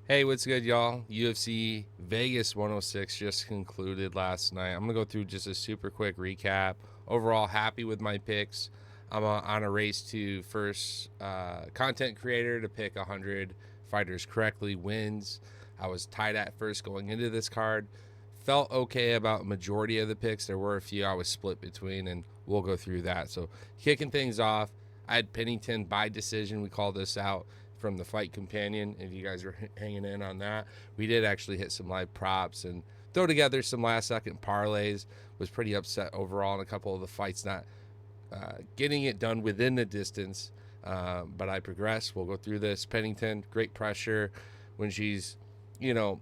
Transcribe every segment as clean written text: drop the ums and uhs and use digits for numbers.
Hey, what's good, y'all? UFC Vegas 106 just concluded last night. I'm going to go through just a super quick recap. Overall, happy with my picks. I'm on a race to first content creator to pick 100 fighters correctly wins. I was tied at first going into this card. Felt okay about majority of the picks. There were a few I was split between, and we'll go through that. So, kicking things off, I had Pennington by decision. We called this out from the Fight Companion. If you guys were hanging in on that, we did actually hit some live props and throw together some last second parlays. Was pretty upset overall in a couple of the fights not getting it done within the distance. But I progress. We'll go through this. Pennington, great pressure when she's, you know,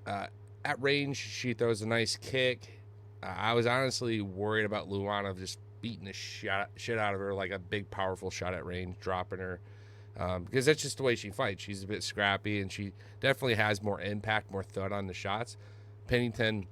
uh, at range. She throws a nice kick. I was honestly worried about Luana just beating the shit out of her, like a big, powerful shot at range, dropping her. Because that's just the way she fights. She's a bit scrappy, and she definitely has more impact, more thud on the shots. Pennington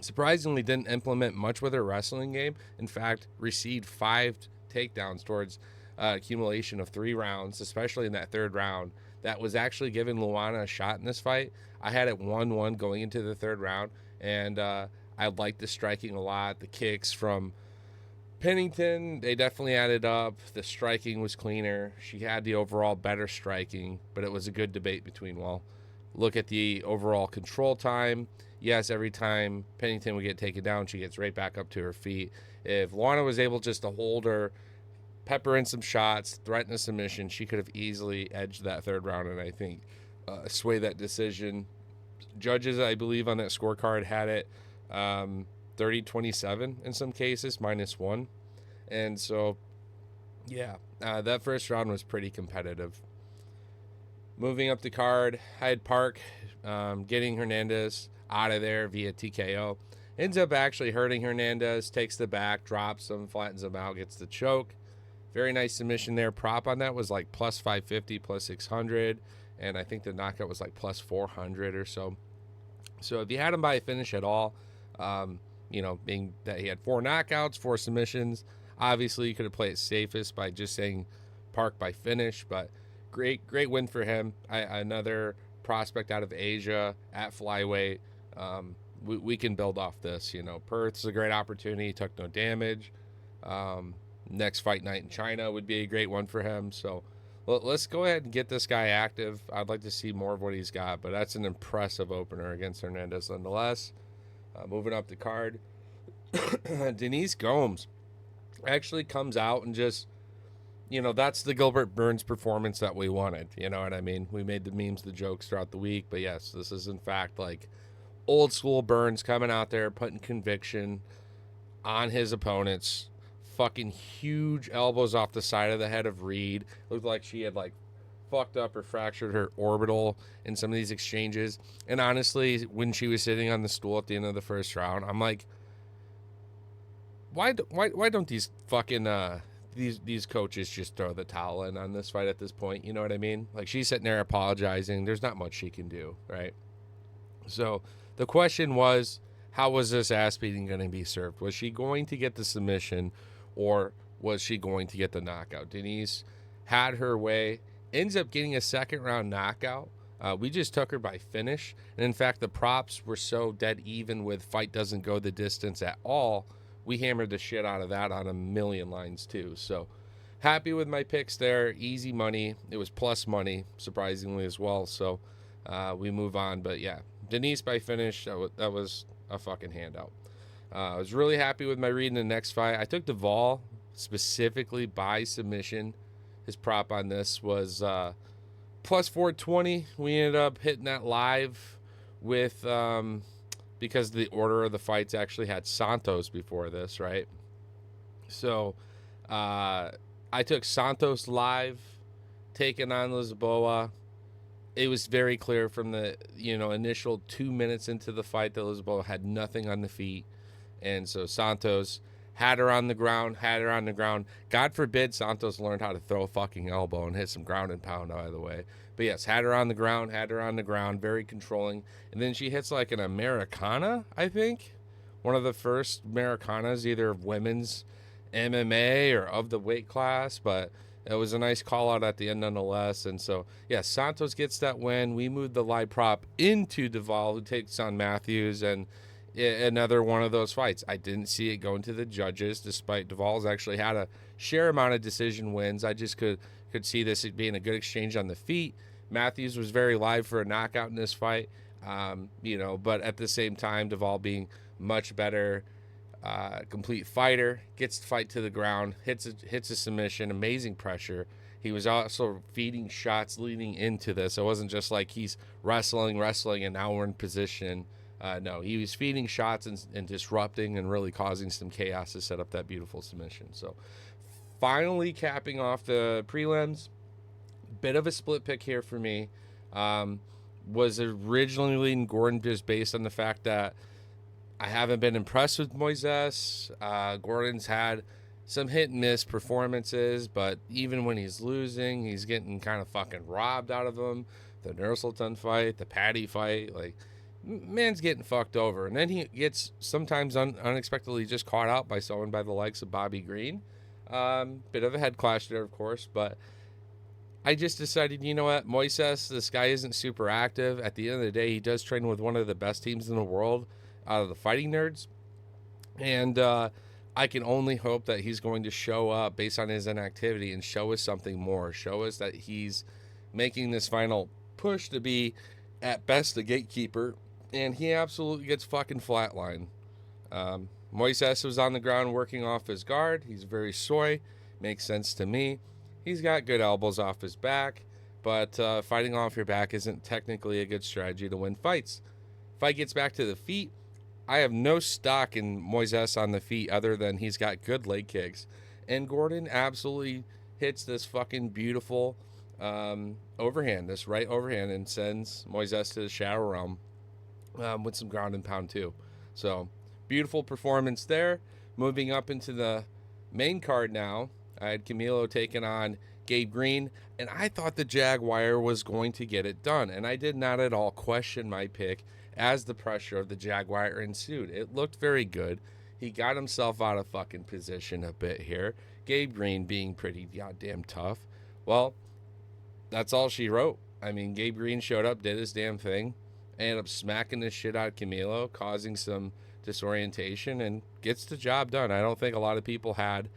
surprisingly didn't implement much with her wrestling game. In fact, received 5 takedowns towards accumulation of 3 rounds, especially in that third round. That was actually giving Luana a shot in this fight. I had it 1-1 going into the third round, and I liked the striking a lot. The kicks from Pennington, they definitely added up. The striking was cleaner. She had the overall better striking, but it was a good debate between, well, look at the overall control time. Yes, every time Pennington would get taken down, she gets right back up to her feet. If Lana was able just to hold her, pepper in some shots, threaten a submission, she could have easily edged that third round and I think sway that decision. Judges, I believe, on that scorecard had it 30-27 in some cases, -1. And so, yeah, that first round was pretty competitive. Moving up the card, Hyde Park getting Hernandez out of there via TKO. Ends up actually hurting Hernandez, takes the back, drops him, flattens him out, gets the choke. Very nice submission there. Prop on that was like plus 550, plus 600. And I think the knockout was like plus 400 or so. So if you had him by a finish at all, being that he had 4 knockouts, 4 submissions, obviously you could have played it safest by just saying Park by finish, but great win for him. Another prospect out of Asia at flyweight. We can build off this. Perth's a great opportunity. He took no damage. Next fight night in China would be a great one for him. So let's go ahead and get this guy active. I'd like to see more of what he's got, but that's an impressive opener against Hernandez nonetheless. Moving up the card, Denise Gomes actually comes out and just, that's the Gilbert Burns performance that we wanted. You know what I mean? We made the memes, the jokes throughout the week, but yes, this is in fact like old school Burns coming out there, putting conviction on his opponents. Fucking huge elbows off the side of the head of Reed. Looked like she had like fucked up or fractured her orbital in some of these exchanges. And honestly, when she was sitting on the stool at the end of the first round, I'm like, why don't these fucking these coaches just throw the towel in on this fight at this point? You know what I mean? Like, she's sitting there apologizing. There's not much she can do, right? So the question was, how was this ass beating going to be served? Was she going to get the submission, or was she going to get the knockout? Denise had her way, ends up getting a second round knockout. We just took her by finish. And in fact, the props were so dead even with fight doesn't go the distance at all. We hammered the shit out of that on a million lines too. So happy with my picks there. Easy money. It was plus money, surprisingly as well. So we move on. But yeah, Denise by finish, that was a fucking handout. I was really happy with my read in the next fight. I took Duvall specifically by submission. His prop on this was plus 420. We ended up hitting that live with because the order of the fights actually had Santos before this, right? So I took Santos live, taking on Lisboa. It was very clear from the initial 2 minutes into the fight that Lisboa had nothing on the feet, and so Santos had her on the ground. God forbid Santos learned how to throw a fucking elbow and hit some ground and pound, by the way. But yes, had her on the ground, very controlling. And then she hits like an Americana, I think. One of the first Americanas, either of women's MMA or of the weight class. But It was a nice call out at the end nonetheless. And so, yeah, Santos gets that win. We moved the live prop into Duvall, who takes on Matthews, and another one of those fights. I didn't see it going to the judges, despite Duvall's actually had a share amount of decision wins. I just could see this being a good exchange on the feet. Matthews was very live for a knockout in this fight, but at the same time, Duvall being much better complete fighter, gets the fight to the ground, hits a submission, amazing pressure. He was also feeding shots leading into this. It wasn't just like he's wrestling, and now we're in position. No, he was feeding shots and disrupting and really causing some chaos to set up that beautiful submission. So finally capping off the prelims, bit of a split pick here for me. Was originally leading Gordon just based on the fact that I haven't been impressed with Moises. Gordon's had some hit and miss performances, but even when he's losing, he's getting kind of fucking robbed out of them. The Nursultan fight, the Paddy fight, like, man's getting fucked over. And then he gets sometimes unexpectedly just caught out by someone by the likes of Bobby Green. Bit of a head clash there, of course, but I just decided, you know what, Moises, this guy isn't super active. At the end of the day, he does train with one of the best teams in the world out of the Fighting Nerds. And I can only hope that he's going to show up based on his inactivity and show us something more. Show us that he's making this final push to be, at best, the gatekeeper. And he absolutely gets fucking flatlined. Moises was on the ground working off his guard. He's very soy. Makes sense to me. He's got good elbows off his back. But fighting off your back isn't technically a good strategy to win fights. Fight gets back to the feet. I have no stock in Moises on the feet other than he's got good leg kicks. And Gordon absolutely hits this fucking beautiful overhand, this right overhand, and sends Moises to the shadow realm with some ground and pound too. So, beautiful performance there. Moving up into the main card now, I had Camilo taking on Gabe Green, and I thought the Jaguar was going to get it done, and I did not at all question my pick as the pressure of the Jaguar ensued. It looked very good. He got himself out of fucking position a bit here. Gabe Green being pretty goddamn tough. Well, that's all she wrote. I mean, Gabe Green showed up, did his damn thing, ended up smacking the shit out of Camilo, causing some disorientation, and gets the job done. I don't think a lot of people had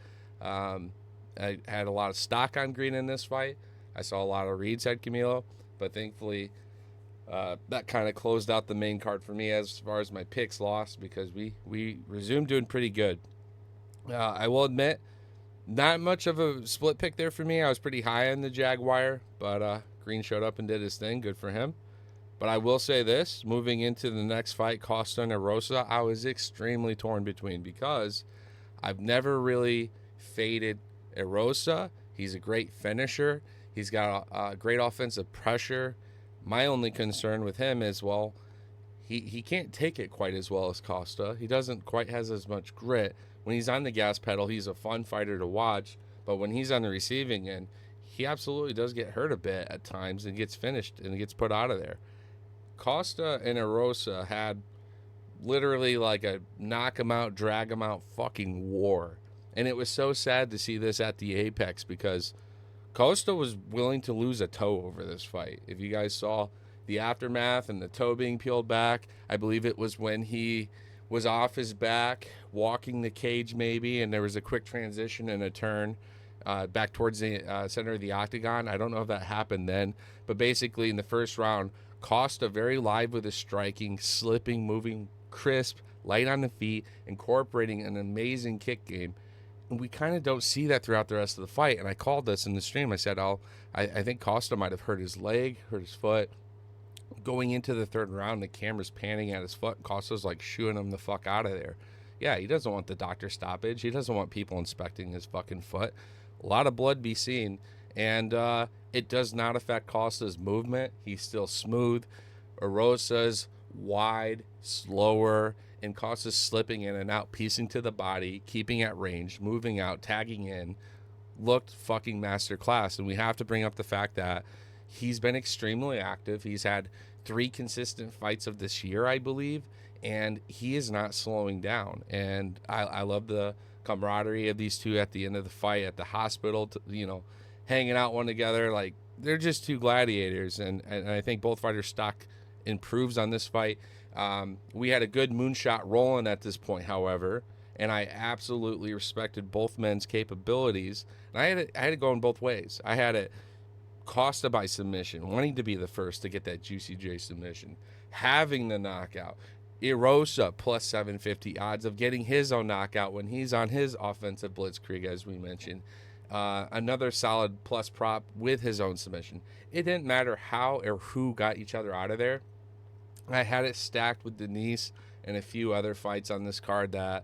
I had a lot of stock on Green in this fight. I saw a lot of reads at Camilo, but thankfully that kind of closed out the main card for me as far as my picks lost, because we resumed doing pretty good. I will admit, not much of a split pick there for me. I was pretty high on the Jaguar, but Green showed up and did his thing. Good for him. But I will say this, moving into the next fight, Costa and Erosa, I was extremely torn between, because I've never really faded Erosa. He's a great finisher. He's got a great offensive pressure. My only concern with him is, well, he can't take it quite as well as Costa. He doesn't quite has as much grit. When he's on the gas pedal, he's a fun fighter to watch. But when he's on the receiving end, he absolutely does get hurt a bit at times and gets finished and gets put out of there. Costa and Erosa had literally like a knock him out, drag him out fucking war. And it was so sad to see this at the Apex, because Costa was willing to lose a toe over this fight. If you guys saw the aftermath and the toe being peeled back, I believe it was when he was off his back, walking the cage maybe, and there was a quick transition and a turn back towards the center of the octagon. I don't know if that happened then, but basically in the first round, Costa very live with his striking, slipping, moving, crisp, light on the feet, incorporating an amazing kick game. And we kind of don't see that throughout the rest of the fight. And I called this in the stream. I said, I think Costa might have hurt his leg, hurt his foot. Going into the third round, the camera's panning at his foot. Costa's like shooing him the fuck out of there. Yeah, he doesn't want the doctor stoppage. He doesn't want people inspecting his fucking foot. A lot of blood be seen. And it does not affect Costa's movement. He's still smooth. Erosa's wide, slower, and Costa's slipping in and out, piecing to the body, keeping at range, moving out, tagging in. Looked fucking masterclass. And we have to bring up the fact that he's been extremely active. He's had 3 consistent fights of this year, I believe, and he is not slowing down. And I love the camaraderie of these two at the end of the fight at the hospital, hanging out one together. Like, they're just two gladiators, and I think both fighters' stock improves on this fight. We had a good moonshot rolling at this point, however, and I absolutely respected both men's capabilities. And I had it going both ways. I had it Costa by submission, wanting to be the first to get that Juicy J submission, having the knockout. Erosa plus 750 odds of getting his own knockout when he's on his offensive blitzkrieg, as we mentioned. Another solid plus prop with his own submission. It didn't matter how or who got each other out of there. I had it stacked with Denise and a few other fights on this card that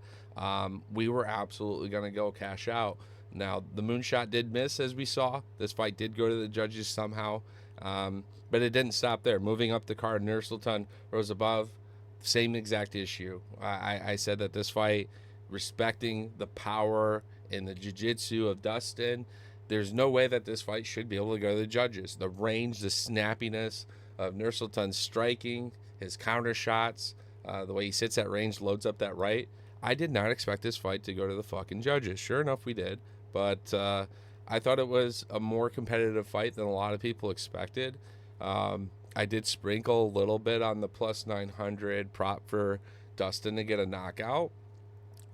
we were absolutely going to go cash out. Now, the moonshot did miss, as we saw. This fight did go to the judges somehow, but it didn't stop there. Moving up the card, Nursultan rose above. Same exact issue. I said that this fight, respecting the power and the jiu-jitsu of Dustin, there's no way that this fight should be able to go to the judges. The range, the snappiness of Nursultan's striking, his counter shots, the way he sits at range, loads up that right. I did not expect this fight to go to the fucking judges. Sure enough, we did. But I thought it was a more competitive fight than a lot of people expected. I did sprinkle a little bit on the plus 900 prop for Dustin to get a knockout.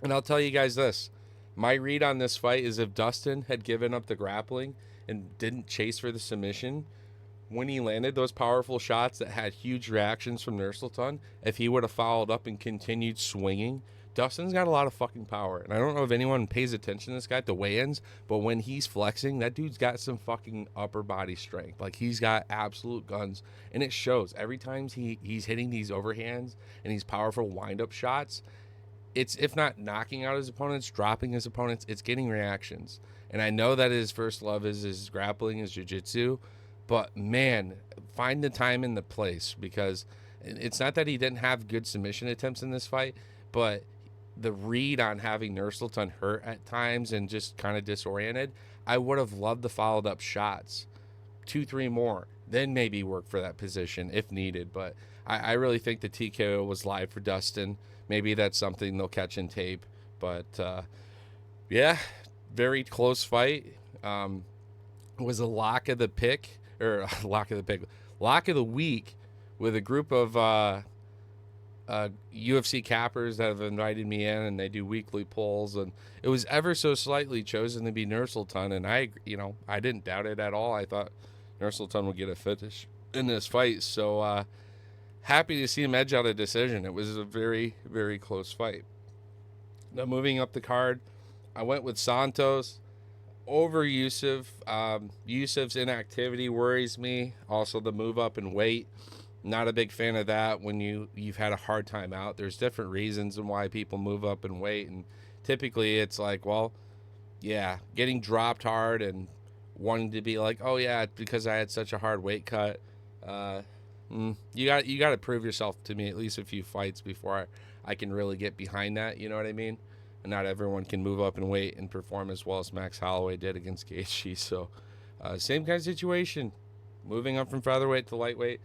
And I'll tell you guys this. My read on this fight is if Dustin had given up the grappling and didn't chase for the submission, when he landed those powerful shots that had huge reactions from Nursultan, if he would have followed up and continued swinging, Dustin's got a lot of fucking power. And I don't know if anyone pays attention to this guy at the weigh-ins, but when he's flexing, that dude's got some fucking upper body strength. Like, he's got absolute guns, and it shows. Every time he's hitting these overhands and these powerful wind-up shots, it's, if not knocking out his opponents, dropping his opponents, it's getting reactions. And I know that his first love is his grappling, his jiu-jitsu, but, man, find the time and the place, because it's not that he didn't have good submission attempts in this fight, but the read on having Nursultan hurt at times and just kind of disoriented, I would have loved the followed up shots, 2-3 more, then maybe work for that position if needed. But I really think the TKO was live for Dustin. Maybe that's something they'll catch in tape. But yeah, very close fight. Was a lock of the pick, or lock of the week, with a group of UFC cappers that have invited me in, and they do weekly polls, and it was ever so slightly chosen to be Nursultan, and I didn't doubt it at all. I thought Nursultan would get a finish in this fight, so happy to see him edge out a decision. It was a very, very close fight. Now, moving up the card, I went with Santos over Yusuf. Yusuf's inactivity worries me. Also, the move up in weight. Not a big fan of that when you've had a hard time out. There's different reasons and why people move up in weight, and typically it's like, well, yeah, getting dropped hard and wanting to be like, oh yeah, because I had such a hard weight cut. You got to prove yourself to me at least a few fights before I can really get behind that. You know what I mean? And not everyone can move up in weight and perform as well as Max Holloway did against Gaethje. So same kind of situation, moving up from featherweight to lightweight.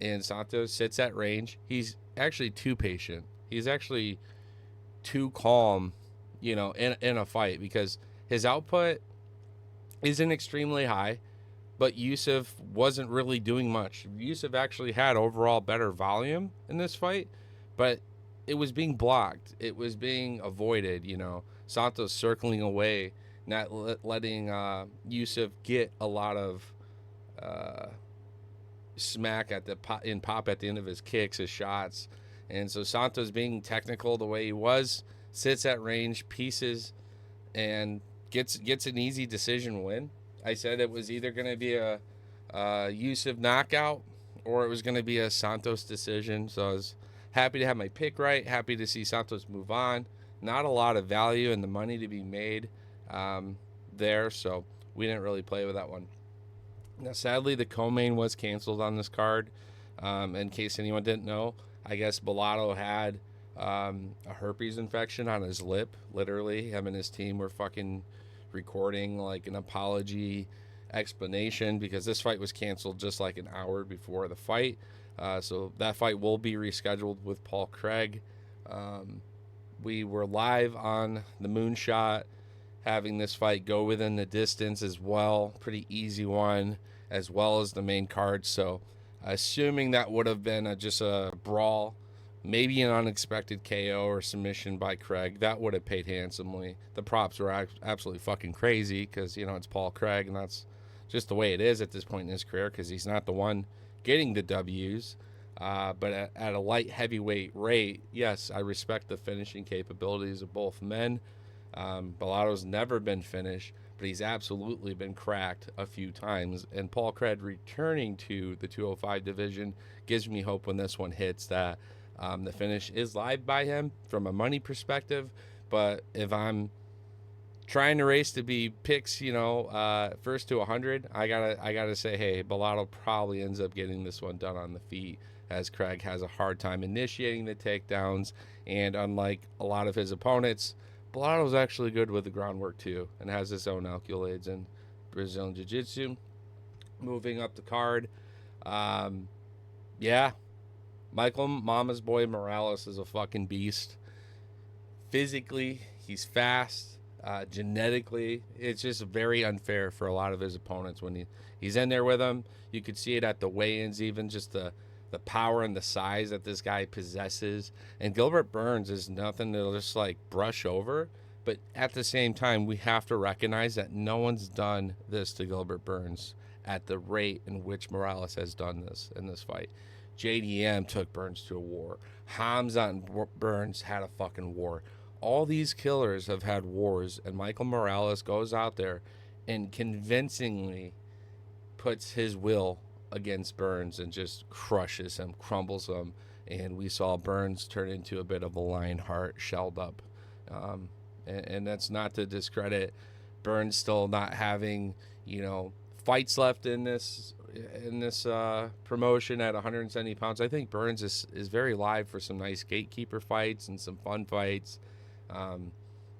And Santos sits at range. He's actually too patient. He's actually too calm, in a fight, because his output isn't extremely high, but Yusuf wasn't really doing much. Yusuf actually had overall better volume in this fight, but it was being blocked. It was being avoided, Santos circling away, not letting Yusuf get a lot of smack at the pop at the end of his kicks, his shots. And so Santos, being technical the way he was, sits at range, pieces, and gets an easy decision win. I said it was either going to be a Yusuf knockout or it was going to be a Santos decision. So I was happy to have my pick right, happy to see Santos move on. Not a lot of value in the money to be made there, so we didn't really play with that one. Now, sadly, the co-main was canceled on this card. In case anyone didn't know, I guess Bellato had a herpes infection on his lip. Literally, him and his team were fucking recording like an apology explanation, because this fight was canceled just like an hour before the fight. So that fight will be rescheduled with Paul Craig. We were live on the Moonshot having this fight go within the distance as well. Pretty easy one, as well as the main card. So, assuming that would have been just a brawl, maybe an unexpected KO or submission by Craig, that would have paid handsomely. The props were absolutely fucking crazy because, you know, it's Paul Craig, and that's just the way it is at this point in his career because he's not the one getting the W's. But at a light heavyweight rate, yes, I respect the finishing capabilities of both men. Bellato's never been finished, but he's absolutely been cracked a few times. And Paul Craig returning to the 205 division gives me hope when this one hits that the finish is live by him from a money perspective. But if I'm trying to race to be picks, you know, first to 100, I gotta say, hey, Bellato probably ends up getting this one done on the feet, as Craig has a hard time initiating the takedowns, and unlike a lot of his opponents, Bellato's actually good with the groundwork too, and has his own accolades in Brazilian Jiu-Jitsu. Moving up the card, yeah, Michael Mama's Boy Morales is a fucking beast. Physically, he's fast. Genetically, it's just very unfair for a lot of his opponents when he's in there with them. You could see it at the weigh-ins, even just the power and the size that this guy possesses. And Gilbert Burns is nothing to just like brush over. But at the same time, we have to recognize that no one's done this to Gilbert Burns at the rate in which Morales has done this in this fight. JDM took Burns to a war. Hamza and Burns had a fucking war. All these killers have had wars, and Michael Morales goes out there and convincingly puts his will against Burns and just crushes him, crumbles him. And we saw Burns turn into a bit of a Lionheart, shelled up. And that's not to discredit Burns still not having, you know, fights left in this promotion at 170 pounds. I think Burns is very live for some nice gatekeeper fights and some fun fights.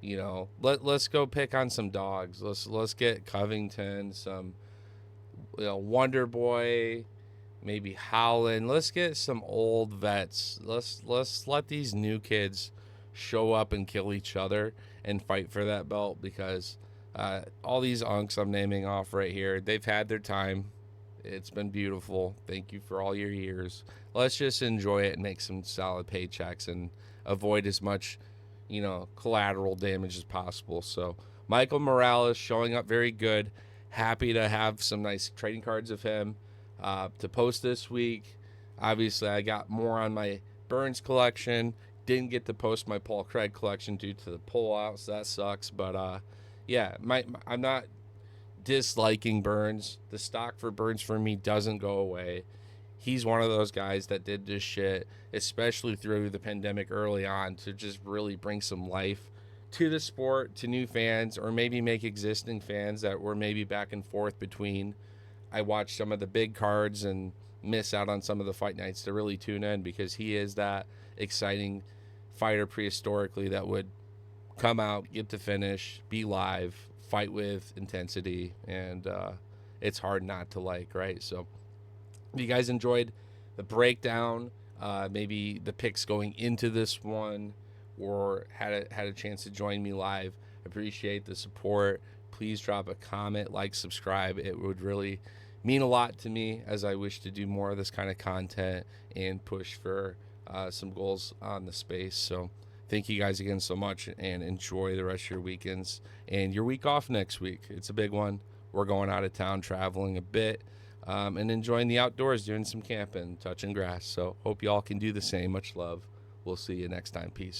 You know, let's go pick on some dogs. Let's get Covington, some, you know, Wonder Boy, maybe Howland. Let's get some old vets. Let's let these new kids show up and kill each other and fight for that belt, because all these unks I'm naming off right here, they've had their time. It's been beautiful. Thank you for all your years. Let's just enjoy it and make some solid paychecks and avoid as much, you know, collateral damage as possible. So Michael Morales showing up very good. Happy to have some nice trading cards of him to post this week. Obviously, I got more on my Burns collection. Didn't get to post my Paul Craig collection due to the pullout, so that sucks. But yeah, I'm not disliking Burns. The stock for Burns for me doesn't go away. He's one of those guys that did this shit, especially through the pandemic early on, to just really bring some life to the sport, to new fans, or maybe make existing fans that were maybe back and forth between. I watched some of the big cards and miss out on some of the fight nights to really tune in, because he is that exciting fighter prehistorically that would come out, get to finish, be live, fight with intensity, and it's hard not to like, right? So if you guys enjoyed the breakdown, maybe the picks going into this one, or had a chance to join me live, appreciate the support. Please drop a comment, like, subscribe. It would really mean a lot to me, as I wish to do more of this kind of content and push for some goals on the space. So thank you guys again so much, and enjoy the rest of your weekends and your week off next week. It's a big one. We're going out of town, traveling a bit, and enjoying the outdoors, doing some camping, touching grass. So hope you all can do the same. Much love. We'll see you next time. Peace.